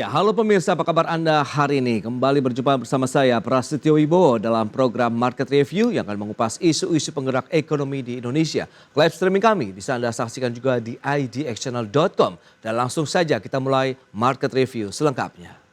Ya, halo pemirsa, apa kabar Anda hari ini? Kembali berjumpa bersama saya, Prasetyo Wibowo, dalam program Market Review yang akan mengupas isu-isu penggerak ekonomi di Indonesia. Live streaming kami bisa Anda saksikan juga di idxchannel.com. Dan langsung saja kita mulai Market Review selengkapnya.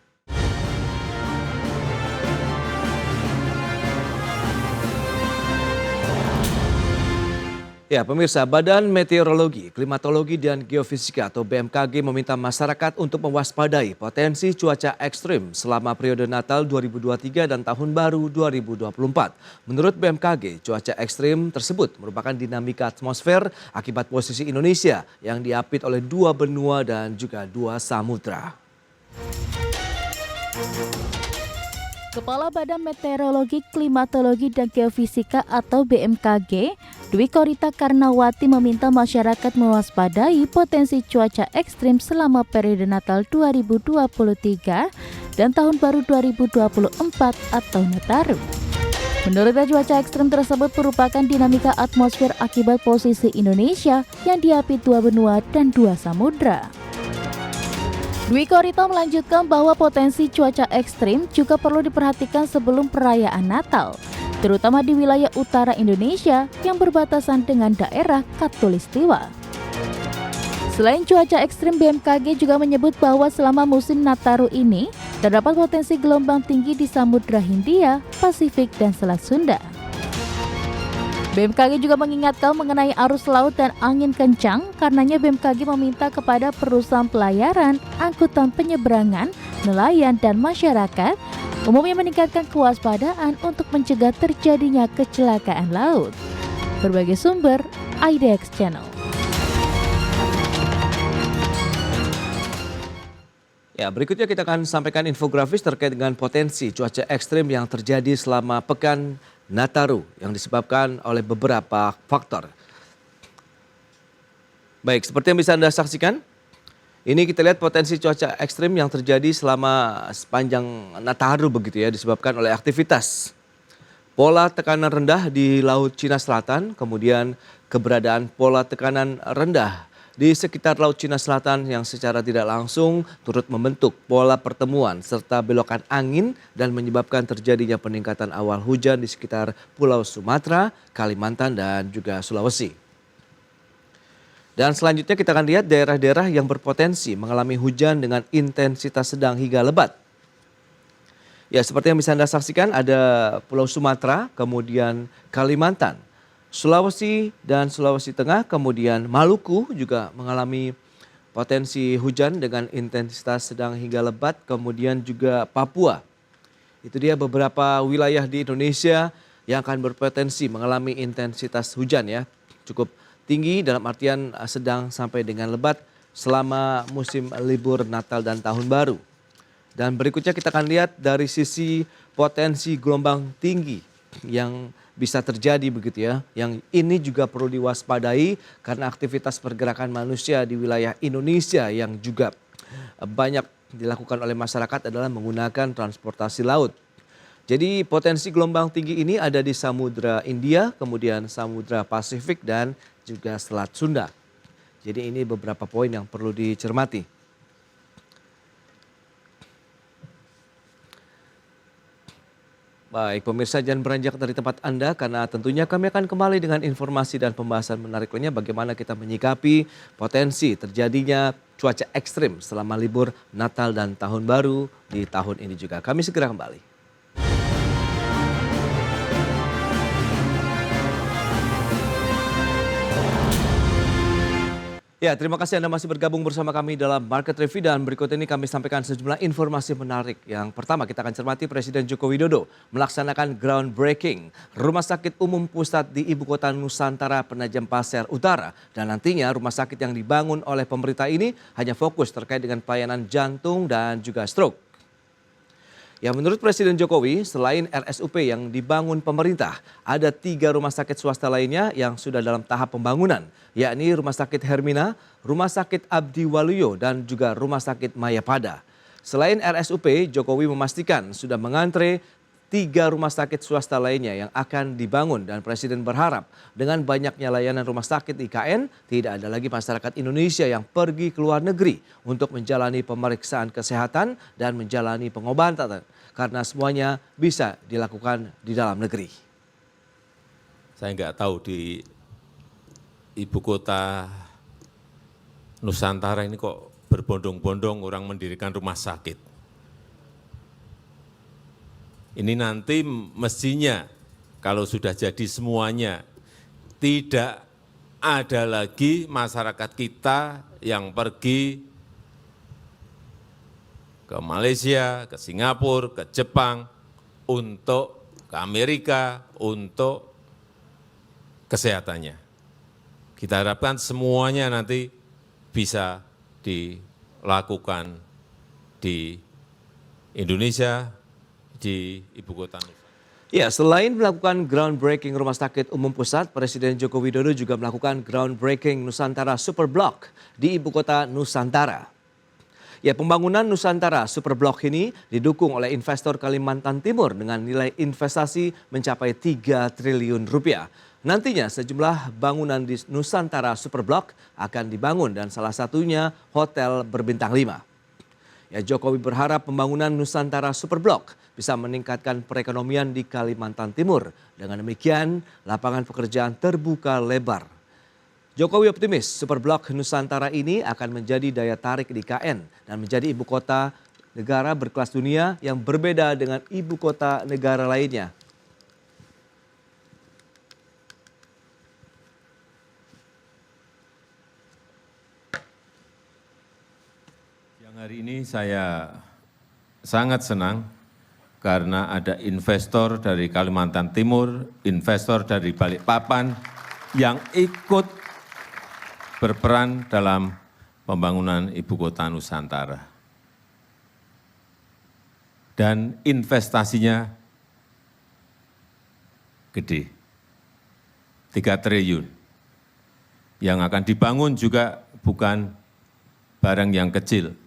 Ya, pemirsa, Badan Meteorologi, Klimatologi dan Geofisika atau BMKG meminta masyarakat untuk mewaspadai potensi cuaca ekstrim selama periode Natal 2023 dan Tahun Baru 2024. Menurut BMKG, cuaca ekstrim tersebut merupakan dinamika atmosfer akibat posisi Indonesia yang diapit oleh dua benua dan juga dua samudra. Kepala Badan Meteorologi, Klimatologi dan Geofisika atau BMKG, Dwi Korita Karnawati meminta masyarakat mewaspadai potensi cuaca ekstrim selama periode Natal 2023 dan Tahun Baru 2024 atau Nataru. Menurutnya, cuaca ekstrim tersebut merupakan dinamika atmosfer akibat posisi Indonesia yang diapit dua benua dan dua samudra. Dwi Korita melanjutkan bahwa potensi cuaca ekstrim juga perlu diperhatikan sebelum perayaan Natal, terutama di wilayah utara Indonesia yang berbatasan dengan daerah Khatulistiwa. Selain cuaca ekstrim, BMKG juga menyebut bahwa selama musim Nataru ini terdapat potensi gelombang tinggi di Samudra Hindia, Pasifik, dan Selat Sunda. BMKG juga mengingatkan mengenai arus laut dan angin kencang, karenanya BMKG meminta kepada perusahaan pelayaran, angkutan penyeberangan, nelayan, dan masyarakat umumnya meningkatkan kewaspadaan untuk mencegah terjadinya kecelakaan laut. Berbagai sumber, IDX Channel. Ya, berikutnya kita akan sampaikan infografis terkait dengan potensi cuaca ekstrim yang terjadi selama pekan Nataru yang disebabkan oleh beberapa faktor. Baik, seperti yang bisa Anda saksikan, ini kita lihat potensi cuaca ekstrim yang terjadi selama sepanjang Nataru begitu ya, disebabkan oleh aktivitas pola tekanan rendah di Laut Cina Selatan, kemudian keberadaan pola tekanan rendah di sekitar Laut Cina Selatan yang secara tidak langsung turut membentuk pola pertemuan serta belokan angin dan menyebabkan terjadinya peningkatan awal hujan di sekitar Pulau Sumatera, Kalimantan, dan juga Sulawesi. Dan selanjutnya kita akan lihat daerah-daerah yang berpotensi mengalami hujan dengan intensitas sedang hingga lebat. Ya, seperti yang bisa Anda saksikan ada Pulau Sumatera, kemudian Kalimantan, Sulawesi dan Sulawesi Tengah, kemudian Maluku juga mengalami potensi hujan dengan intensitas sedang hingga lebat, kemudian juga Papua. Itu dia beberapa wilayah di Indonesia yang akan berpotensi mengalami intensitas hujan ya, cukup tinggi dalam artian sedang sampai dengan lebat selama musim libur Natal dan Tahun Baru. Dan berikutnya kita akan lihat dari sisi potensi gelombang tinggi yang bisa terjadi begitu ya. Yang ini juga perlu diwaspadai karena aktivitas pergerakan manusia di wilayah Indonesia yang juga banyak dilakukan oleh masyarakat adalah menggunakan transportasi laut. Jadi potensi gelombang tinggi ini ada di Samudra Hindia, kemudian Samudra Pasifik dan juga Selat Sunda. Jadi ini beberapa poin yang perlu dicermati. Baik, pemirsa jangan beranjak dari tempat Anda karena tentunya kami akan kembali dengan informasi dan pembahasan menarik lainnya bagaimana kita menyikapi potensi terjadinya cuaca ekstrim selama libur Natal dan Tahun Baru di tahun ini juga. Kami segera kembali. Ya, terima kasih Anda masih bergabung bersama kami dalam Market Review dan berikut ini kami sampaikan sejumlah informasi menarik. Yang pertama kita akan cermati Presiden Joko Widodo melaksanakan groundbreaking Rumah Sakit Umum Pusat di Ibu Kota Nusantara Penajam Pasir Utara. Dan nantinya rumah sakit yang dibangun oleh pemerintah ini hanya fokus terkait dengan pelayanan jantung dan juga stroke. Ya, menurut Presiden Jokowi, selain RSUP yang dibangun pemerintah, ada 3 rumah sakit swasta lainnya yang sudah dalam tahap pembangunan, yakni Rumah Sakit Hermina, Rumah Sakit Abdi Waluyo, dan juga Rumah Sakit Mayapada. Selain RSUP, Jokowi memastikan sudah mengantre 3 rumah sakit swasta lainnya yang akan dibangun dan Presiden berharap dengan banyaknya layanan rumah sakit IKN tidak ada lagi masyarakat Indonesia yang pergi ke luar negeri untuk menjalani pemeriksaan kesehatan dan menjalani pengobatan karena semuanya bisa dilakukan di dalam negeri. Saya nggak tahu di ibu kota Nusantara ini kok berbondong-bondong orang mendirikan rumah sakit. Ini nanti mestinya kalau sudah jadi semuanya, tidak ada lagi masyarakat kita yang pergi ke Malaysia, ke Singapura, ke Jepang, ke Amerika, untuk kesehatannya. Kita harapkan semuanya nanti bisa dilakukan di Indonesia, di ibu kota Nusantara. Ya, selain melakukan groundbreaking Rumah Sakit Umum Pusat, Presiden Joko Widodo juga melakukan groundbreaking Nusantara Super Block di ibu kota Nusantara. Ya, pembangunan Nusantara Super Block ini didukung oleh investor Kalimantan Timur dengan nilai investasi mencapai 3 triliun rupiah. Nantinya sejumlah bangunan di Nusantara Super Block akan dibangun dan salah satunya hotel berbintang 5. Ya, Jokowi berharap pembangunan Nusantara Super Block bisa meningkatkan perekonomian di Kalimantan Timur. Dengan demikian, lapangan pekerjaan terbuka lebar. Jokowi optimis Super Block Nusantara ini akan menjadi daya tarik di IKN dan menjadi ibu kota negara berkelas dunia yang berbeda dengan ibu kota negara lainnya. Hari ini saya sangat senang karena ada investor dari Kalimantan Timur, investor dari Balikpapan yang ikut berperan dalam pembangunan ibu kota Nusantara. Dan investasinya gede, 3 triliun. Yang akan dibangun juga bukan barang yang kecil.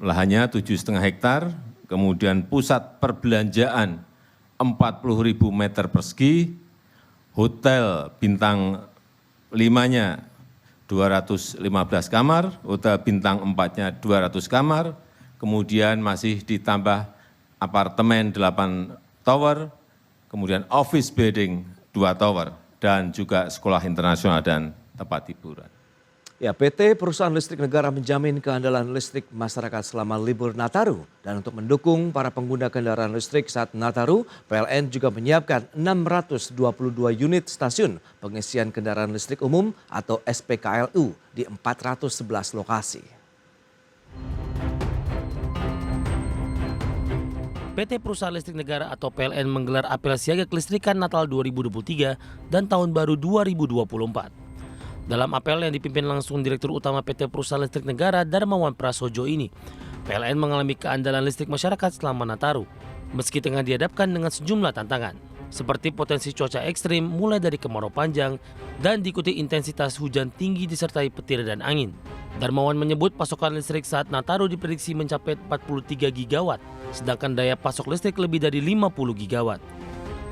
Lahannya 7,5 hektar, kemudian pusat perbelanjaan 40.000 meter persegi, hotel bintang 5-nya 215 kamar, hotel bintang 4-nya 200 kamar, kemudian masih ditambah apartemen 8 tower, kemudian office building 2 tower, dan juga sekolah internasional dan tempat hiburan. Ya, PT Perusahaan Listrik Negara menjamin keandalan listrik masyarakat selama libur Nataru. Dan untuk mendukung para pengguna kendaraan listrik saat Nataru, PLN juga menyiapkan 622 unit stasiun pengisian kendaraan listrik umum atau SPKLU di 411 lokasi. PT Perusahaan Listrik Negara atau PLN menggelar apel siaga kelistrikan Natal 2023 dan Tahun Baru 2024. Dalam apel yang dipimpin langsung Direktur Utama PT Perusahaan Listrik Negara Darmawan Prasojo ini, PLN mengalami keandalan listrik masyarakat selama Nataru, meski tengah dihadapkan dengan sejumlah tantangan, seperti potensi cuaca ekstrim mulai dari kemarau panjang dan diikuti intensitas hujan tinggi disertai petir dan angin. Darmawan menyebut pasokan listrik saat Nataru diprediksi mencapai 43 gigawatt, sedangkan daya pasok listrik lebih dari 50 gigawatt.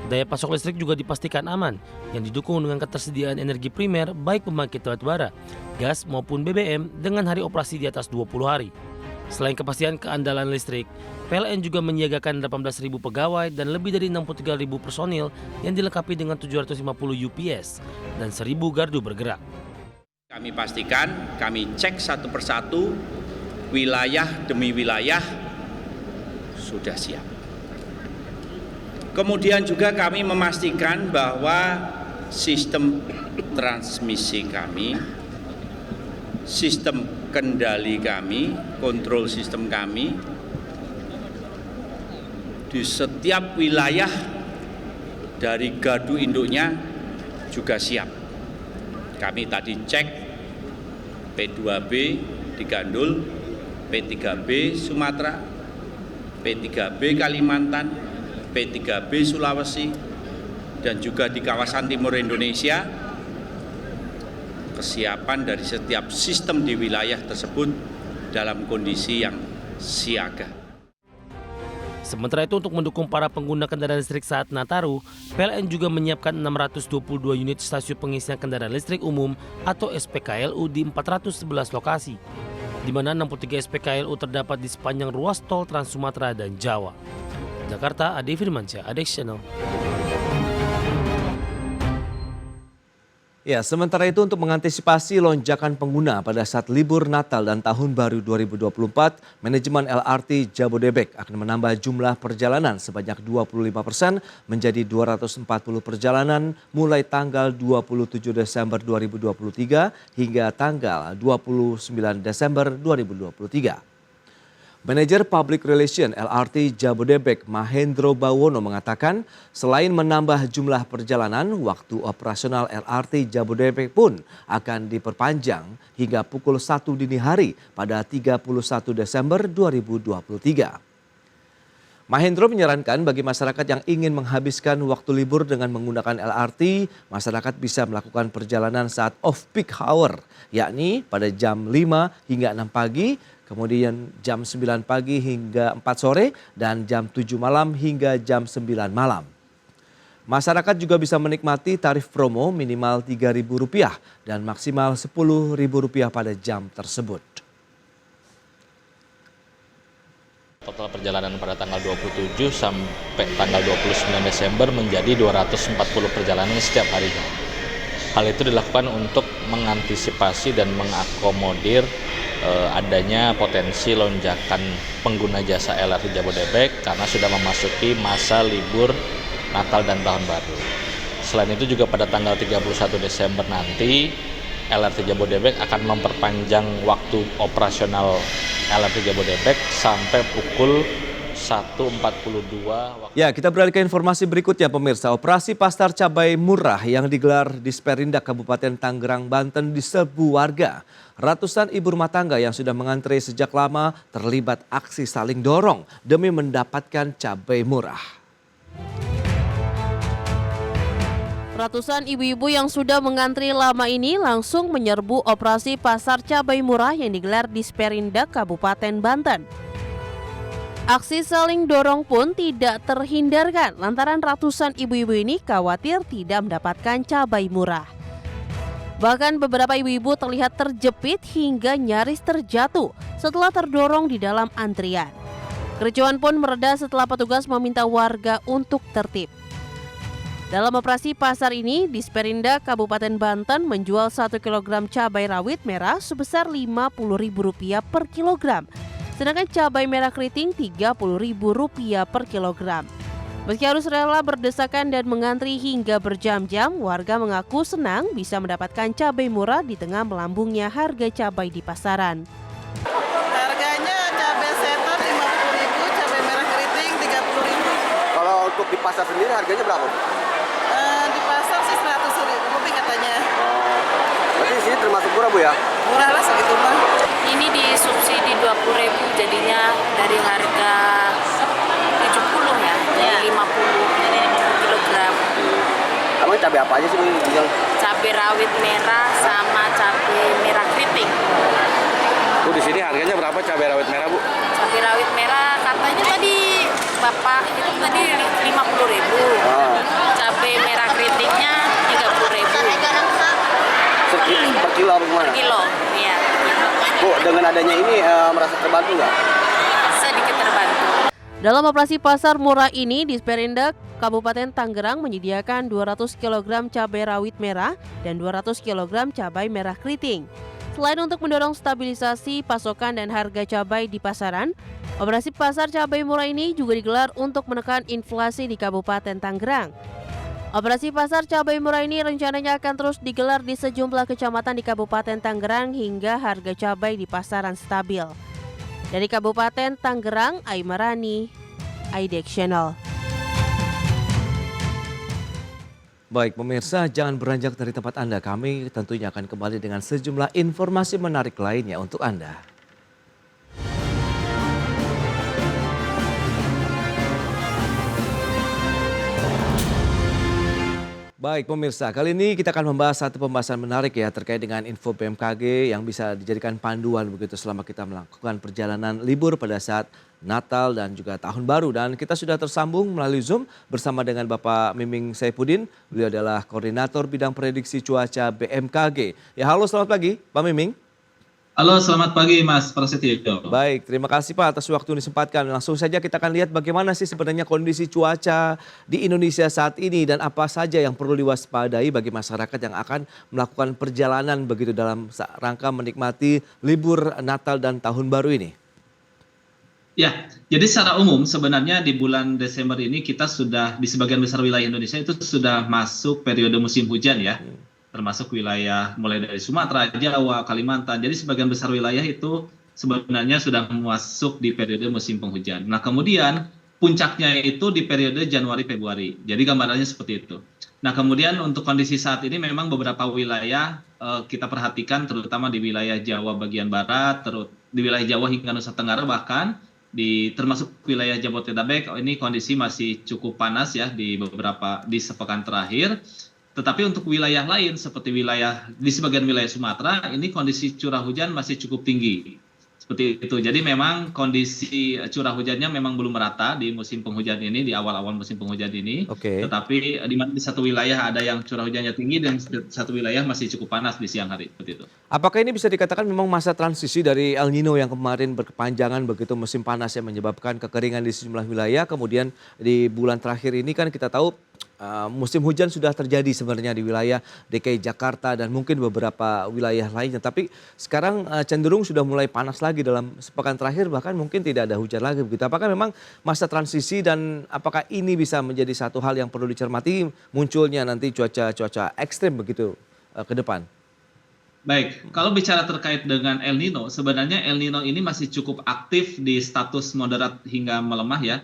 Daya pasok listrik juga dipastikan aman, yang didukung dengan ketersediaan energi primer baik pembangkit batubara, gas maupun BBM dengan hari operasi di atas 20 hari. Selain kepastian keandalan listrik, PLN juga menyiagakan 18.000 pegawai dan lebih dari 63.000 personil yang dilengkapi dengan 750 UPS dan 1.000 gardu bergerak. Kami pastikan, kami cek satu persatu, wilayah demi wilayah sudah siap. Kemudian juga kami memastikan bahwa sistem transmisi kami, sistem kendali kami, kontrol sistem kami, di setiap wilayah dari gardu induknya juga siap. Kami tadi cek P2B di Gandul, P3B Sumatera, P3B Kalimantan, P3B Sulawesi, dan juga di kawasan timur Indonesia. Kesiapan dari setiap sistem di wilayah tersebut dalam kondisi yang siaga. Sementara itu untuk mendukung para pengguna kendaraan listrik saat Nataru, PLN juga menyiapkan 622 unit stasiun pengisian kendaraan listrik umum atau SPKLU di 411 lokasi, di mana 63 SPKLU terdapat di sepanjang ruas tol Trans Sumatera dan Jawa. Jakarta, Ade Firmansyah, Adex Channel. Ya, sementara itu untuk mengantisipasi lonjakan pengguna pada saat libur Natal dan Tahun Baru 2024, manajemen LRT Jabodebek akan menambah jumlah perjalanan sebanyak 25% menjadi 240 perjalanan mulai tanggal 27 Desember 2023 hingga tanggal 29 Desember 2023. Manajer Public Relation LRT Jabodebek Mahendro Bawono mengatakan selain menambah jumlah perjalanan, waktu operasional LRT Jabodebek pun akan diperpanjang hingga pukul 1 dini hari pada 31 Desember 2023. Mahendro menyarankan bagi masyarakat yang ingin menghabiskan waktu libur dengan menggunakan LRT, masyarakat bisa melakukan perjalanan saat off-peak hour, yakni pada jam 5 hingga 6 pagi, kemudian jam 9 pagi hingga 4 sore, dan jam 7 malam hingga jam 9 malam. Masyarakat juga bisa menikmati tarif promo minimal Rp3.000 dan maksimal Rp10.000 pada jam tersebut. Total perjalanan pada tanggal 27 sampai tanggal 29 Desember menjadi 240 perjalanan setiap harinya. Hal itu dilakukan untuk mengantisipasi dan mengakomodir adanya potensi lonjakan pengguna jasa LRT Jabodebek karena sudah memasuki masa libur Natal dan Tahun Baru. Selain itu juga pada tanggal 31 Desember nanti LRT Jabodebek akan memperpanjang waktu operasional LRT Jabodebek sampai pukul 1.42 waktu. Ya, kita beralih ke informasi berikutnya pemirsa. Operasi Pasar Cabai Murah yang digelar di Sperindak Kabupaten Tangerang, Banten diserbu warga. Ratusan ibu rumah tangga yang sudah mengantre sejak lama terlibat aksi saling dorong demi mendapatkan cabai murah. Ratusan ibu-ibu yang sudah mengantri lama ini langsung menyerbu operasi Pasar Cabai Murah yang digelar di Sperindak Kabupaten Banten. Aksi saling dorong pun tidak terhindarkan lantaran ratusan ibu-ibu ini khawatir tidak mendapatkan cabai murah. Bahkan beberapa ibu-ibu terlihat terjepit hingga nyaris terjatuh setelah terdorong di dalam antrian. Kericuhan pun mereda setelah petugas meminta warga untuk tertib. Dalam operasi pasar ini, Disperindak Kabupaten Banten menjual 1 kg cabai rawit merah sebesar Rp50.000 per kilogram. Sedangkan cabai merah keriting Rp30.000 per kilogram. Meski harus rela berdesakan dan mengantri hingga berjam-jam, warga mengaku senang bisa mendapatkan cabai murah di tengah melambungnya harga cabai di pasaran. Harganya cabai setan Rp50.000, cabai merah keriting Rp30.000. Kalau untuk di pasar sendiri harganya berapa? Di pasar sih Rp100.000 katanya. Berarti di sini termasuk murah Bu ya? Murah lah segitu mah. Ini disubsidi Rp20.000 jadinya dari harga 70 ya, jadi 50 kilogram. Emang cabai apa aja sih Bu yang dijual? Cabai rawit merah sama cabai merah keriting. Bu di sini harganya berapa cabai rawit merah Bu? Cabai rawit merah katanya tadi Bapak itu tadi 50.000. Cabai merah keritingnya 30.000. Per kilo apa gimana? Per kilo, iya. Bu, dengan adanya ini merasa terbantu nggak? Sedikit terbantu. Dalam operasi pasar murah ini, Disperindak Kabupaten Tangerang menyediakan 200 kg cabai rawit merah dan 200 kg cabai merah keriting. Selain untuk mendorong stabilisasi pasokan dan harga cabai di pasaran, operasi pasar cabai murah ini juga digelar untuk menekan inflasi di Kabupaten Tangerang. Operasi pasar cabai murah ini rencananya akan terus digelar di sejumlah kecamatan di Kabupaten Tangerang hingga harga cabai di pasaran stabil. Dari Kabupaten Tangerang, Aimarani, Adex Channel. Baik pemirsa, jangan beranjak dari tempat Anda. Kami tentunya akan kembali dengan sejumlah informasi menarik lainnya untuk Anda. Baik pemirsa, kali ini kita akan membahas satu pembahasan menarik ya terkait dengan info BMKG yang bisa dijadikan panduan begitu selama kita melakukan perjalanan libur pada saat Natal dan juga Tahun Baru. Dan kita sudah tersambung melalui Zoom bersama dengan Bapak Miming Saifuddin. Beliau adalah Koordinator Bidang Prediksi Cuaca BMKG. Ya, halo, selamat pagi Pak Miming. Halo, selamat pagi Mas Prasetyo. Baik, terima kasih Pak atas waktu yang disempatkan. Langsung saja kita akan lihat bagaimana sih sebenarnya kondisi cuaca di Indonesia saat ini dan apa saja yang perlu diwaspadai bagi masyarakat yang akan melakukan perjalanan begitu dalam rangka menikmati libur Natal dan Tahun Baru ini. Ya, jadi secara umum sebenarnya di bulan Desember ini kita sudah di sebagian besar wilayah Indonesia itu sudah masuk periode musim hujan ya. Termasuk wilayah mulai dari Sumatera, Jawa, Kalimantan. Jadi sebagian besar wilayah itu sebenarnya sudah masuk di periode musim penghujan. Nah, kemudian puncaknya itu di periode Januari-Februari. Jadi gambarannya seperti itu. Nah, kemudian untuk kondisi saat ini memang beberapa wilayah kita perhatikan terutama di wilayah Jawa bagian barat, di wilayah Jawa hingga Nusa Tenggara bahkan termasuk wilayah Jabodetabek ini kondisi masih cukup panas ya di sepekan terakhir. Tetapi untuk wilayah lain seperti di sebagian wilayah Sumatera ini kondisi curah hujan masih cukup tinggi. Seperti itu. Jadi memang kondisi curah hujannya memang belum merata di musim penghujan ini, di awal-awal musim penghujan ini. Tetapi di satu wilayah ada yang curah hujannya tinggi dan satu wilayah masih cukup panas di siang hari. Seperti itu. Apakah ini bisa dikatakan memang masa transisi dari El Nino yang kemarin berkepanjangan begitu musim panas yang menyebabkan kekeringan di sejumlah wilayah. Kemudian di bulan terakhir ini kan kita tahu musim hujan sudah terjadi sebenarnya di wilayah DKI Jakarta dan mungkin beberapa wilayah lainnya. Tapi sekarang cenderung sudah mulai panas lagi dalam sepekan terakhir bahkan mungkin tidak ada hujan lagi begitu. Apakah memang masa transisi dan apakah ini bisa menjadi satu hal yang perlu dicermati munculnya nanti cuaca ekstrim begitu ke depan? Baik, kalau bicara terkait dengan El Nino, sebenarnya El Nino ini masih cukup aktif di status moderat hingga melemah ya.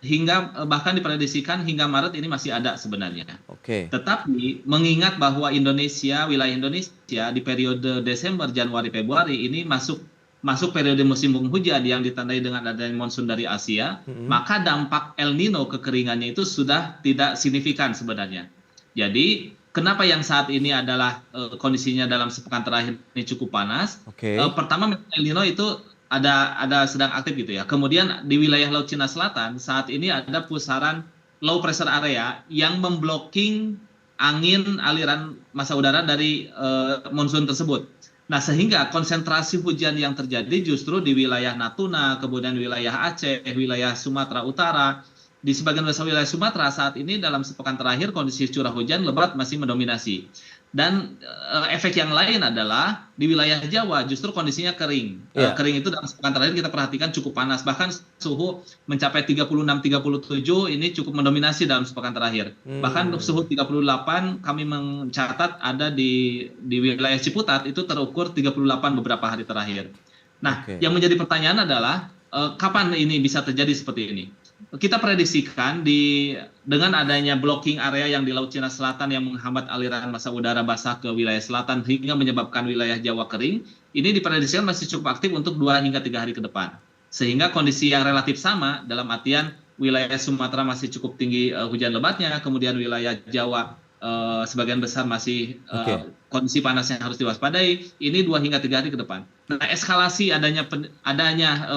Hingga bahkan diprediksikan hingga Maret ini masih ada sebenarnya. Tetapi mengingat bahwa wilayah Indonesia di periode Desember, Januari, Februari ini masuk periode musim penghujan yang ditandai dengan adanya monsun dari Asia, maka dampak El Nino kekeringannya itu sudah tidak signifikan sebenarnya. Jadi kenapa yang saat ini adalah kondisinya dalam sepekan terakhir ini cukup panas? Pertama El Nino itu ada sedang aktif gitu ya. Kemudian di wilayah Laut Cina Selatan saat ini ada pusaran low pressure area yang memblocking angin aliran massa udara dari monsun tersebut. Nah, sehingga konsentrasi hujan yang terjadi justru di wilayah Natuna, kemudian wilayah Aceh, wilayah Sumatera Utara. Di sebagian besar wilayah Sumatera saat ini dalam sepekan terakhir kondisi curah hujan lebat masih mendominasi. Dan efek yang lain adalah di wilayah Jawa justru kondisinya kering. Kering itu dalam sepekan terakhir kita perhatikan cukup panas. Bahkan suhu mencapai 36-37 ini cukup mendominasi dalam sepekan terakhir. Bahkan suhu 38 kami mencatat ada di wilayah Ciputat itu terukur 38 beberapa hari terakhir. Nah, yang menjadi pertanyaan adalah kapan ini bisa terjadi seperti ini? Kita prediksikan dengan adanya blocking area yang di Laut Cina Selatan yang menghambat aliran massa udara basah ke wilayah selatan hingga menyebabkan wilayah Jawa kering, ini diprediksikan masih cukup aktif untuk 2 hingga 3 hari ke depan. Sehingga kondisi yang relatif sama dalam artian wilayah Sumatera masih cukup tinggi hujan lebatnya, kemudian wilayah Jawa sebagian besar masih kondisi panas yang harus diwaspadai, ini 2 hingga 3 hari ke depan. Nah, eskalasi adanya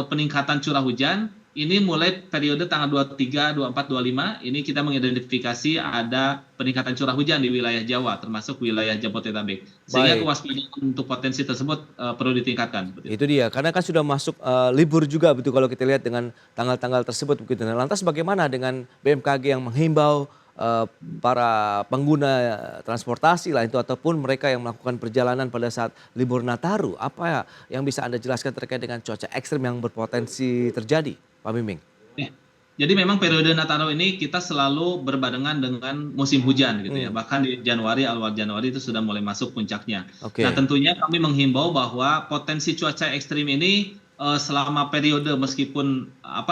peningkatan curah hujan ini mulai periode tanggal 23, 24, 25 ini kita mengidentifikasi ada peningkatan curah hujan di wilayah Jawa termasuk wilayah Jabodetabek. Sehingga kewaspadaan untuk potensi tersebut perlu ditingkatkan. Itu dia, karena kan sudah masuk libur juga begitu kalau kita lihat dengan tanggal-tanggal tersebut begitu. Nah, lantas bagaimana dengan BMKG yang menghimbau para pengguna transportasi lah itu ataupun mereka yang melakukan perjalanan pada saat libur Nataru, apa yang bisa Anda jelaskan terkait dengan cuaca ekstrim yang berpotensi terjadi? Pak Miming. Jadi memang periode Nataru ini kita selalu berbarengan dengan musim hujan gitu ya. Bahkan di awal Januari itu sudah mulai masuk puncaknya. Nah, tentunya kami menghimbau bahwa potensi cuaca ekstrim ini selama periode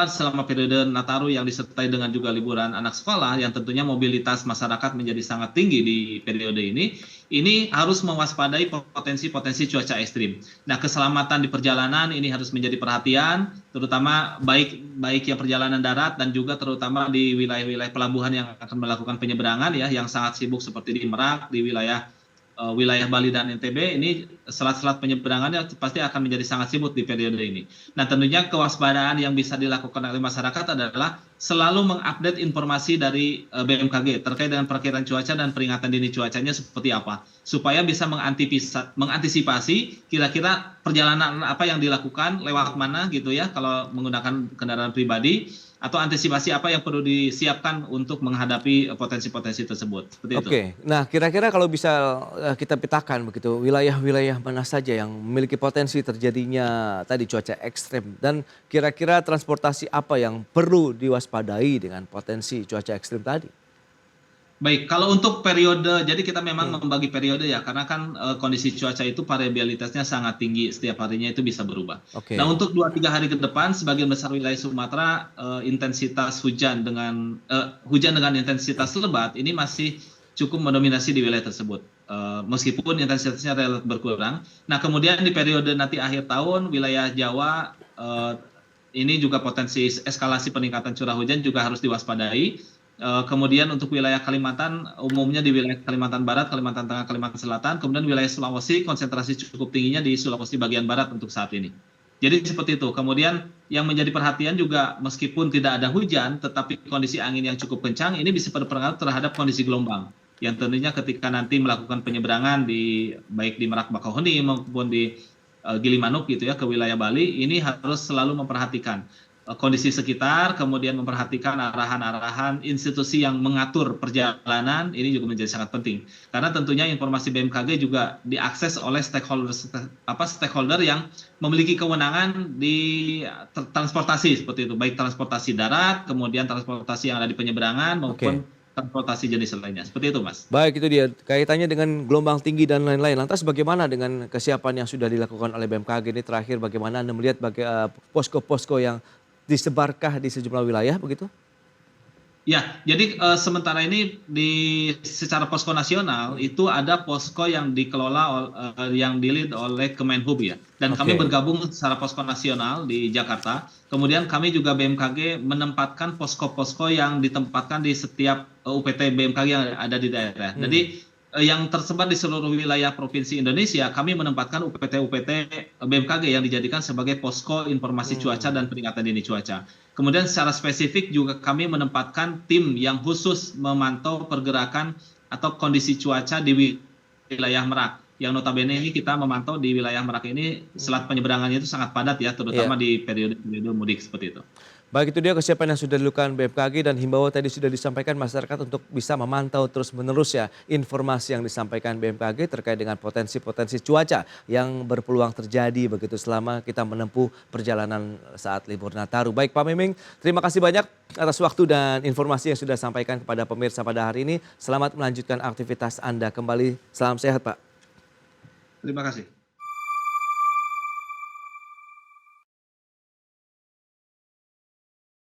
selama periode Nataru yang disertai dengan juga liburan anak sekolah yang tentunya mobilitas masyarakat menjadi sangat tinggi di periode ini harus mewaspadai potensi cuaca ekstrim. Nah, keselamatan di perjalanan ini harus menjadi perhatian, terutama baik yang perjalanan darat dan juga terutama di wilayah-wilayah pelabuhan yang akan melakukan penyeberangan ya, yang sangat sibuk seperti di Merak, di wilayah wilayah Bali dan NTB ini selat-selat penyeberangannya pasti akan menjadi sangat sibuk di periode ini. Nah, tentunya kewaspadaan yang bisa dilakukan oleh masyarakat adalah selalu mengupdate informasi dari BMKG terkait dengan perkiraan cuaca dan peringatan dini cuacanya seperti apa, supaya bisa mengantisipasi kira-kira perjalanan apa yang dilakukan lewat mana gitu ya kalau menggunakan kendaraan pribadi, atau antisipasi apa yang perlu disiapkan untuk menghadapi potensi-potensi tersebut. Seperti itu. Oke, nah kira-kira kalau bisa kita petakan begitu, wilayah-wilayah mana saja yang memiliki potensi terjadinya tadi cuaca ekstrem, dan kira-kira transportasi apa yang perlu diwaspadai dengan potensi cuaca ekstrem tadi? Baik, kalau untuk periode, jadi kita memang membagi periode ya, karena kan kondisi cuaca itu variabilitasnya sangat tinggi, setiap harinya itu bisa berubah. Nah, untuk 2-3 hari ke depan, sebagian besar wilayah Sumatera intensitas hujan dengan intensitas lebat ini masih cukup mendominasi di wilayah tersebut, meskipun intensitasnya relatif berkurang. Nah, kemudian di periode nanti akhir tahun, wilayah Jawa ini juga potensi eskalasi peningkatan curah hujan juga harus diwaspadai. Kemudian untuk wilayah Kalimantan, umumnya di wilayah Kalimantan Barat, Kalimantan Tengah, Kalimantan Selatan, kemudian wilayah Sulawesi, konsentrasi cukup tingginya di Sulawesi bagian barat untuk saat ini. Jadi seperti itu. Kemudian yang menjadi perhatian juga, meskipun tidak ada hujan, tetapi kondisi angin yang cukup kencang, ini bisa berpengaruh terhadap kondisi gelombang. Yang tentunya ketika nanti melakukan penyeberangan baik di Merak Bakauheni maupun di Gilimanuk gitu ya, ke wilayah Bali, ini harus selalu memperhatikan kondisi sekitar, kemudian memperhatikan arahan-arahan institusi yang mengatur perjalanan, ini juga menjadi sangat penting. Karena tentunya informasi BMKG juga diakses oleh stakeholder yang memiliki kewenangan di transportasi seperti itu, baik transportasi darat, kemudian transportasi yang ada di penyeberangan maupun transportasi jenis lainnya. Seperti itu, Mas. Baik, itu dia kaitannya dengan gelombang tinggi dan lain-lain. Lantas bagaimana dengan kesiapan yang sudah dilakukan oleh BMKG ini terakhir, bagaimana Anda melihat posko-posko yang disebarkah di sejumlah wilayah begitu? Ya, jadi sementara ini secara posko nasional itu ada posko yang dikelola yang di-lead oleh Kemenhub ya. Dan kami bergabung secara posko nasional di Jakarta. Kemudian kami juga BMKG menempatkan posko-posko yang ditempatkan di setiap UPT BMKG yang ada di daerah. Jadi yang tersebar di seluruh wilayah provinsi Indonesia, kami menempatkan UPT-UPT BMKG yang dijadikan sebagai posko informasi cuaca dan peringatan dini cuaca. Kemudian secara spesifik juga kami menempatkan tim yang khusus memantau pergerakan atau kondisi cuaca di wilayah Merak. Yang notabene ini kita memantau di wilayah Merak ini selat penyeberangannya itu sangat padat ya, terutama di periode mudik seperti itu. Baik, itu dia kesiapan yang sudah dilakukan BMKG, dan himbauan tadi sudah disampaikan masyarakat untuk bisa memantau terus-menerus ya informasi yang disampaikan BMKG terkait dengan potensi-potensi cuaca yang berpeluang terjadi begitu selama kita menempuh perjalanan saat libur Nataru. Baik Pak Meming, terima kasih banyak atas waktu dan informasi yang sudah disampaikan kepada pemirsa pada hari ini. Selamat melanjutkan aktivitas Anda kembali. Salam sehat Pak. Terima kasih.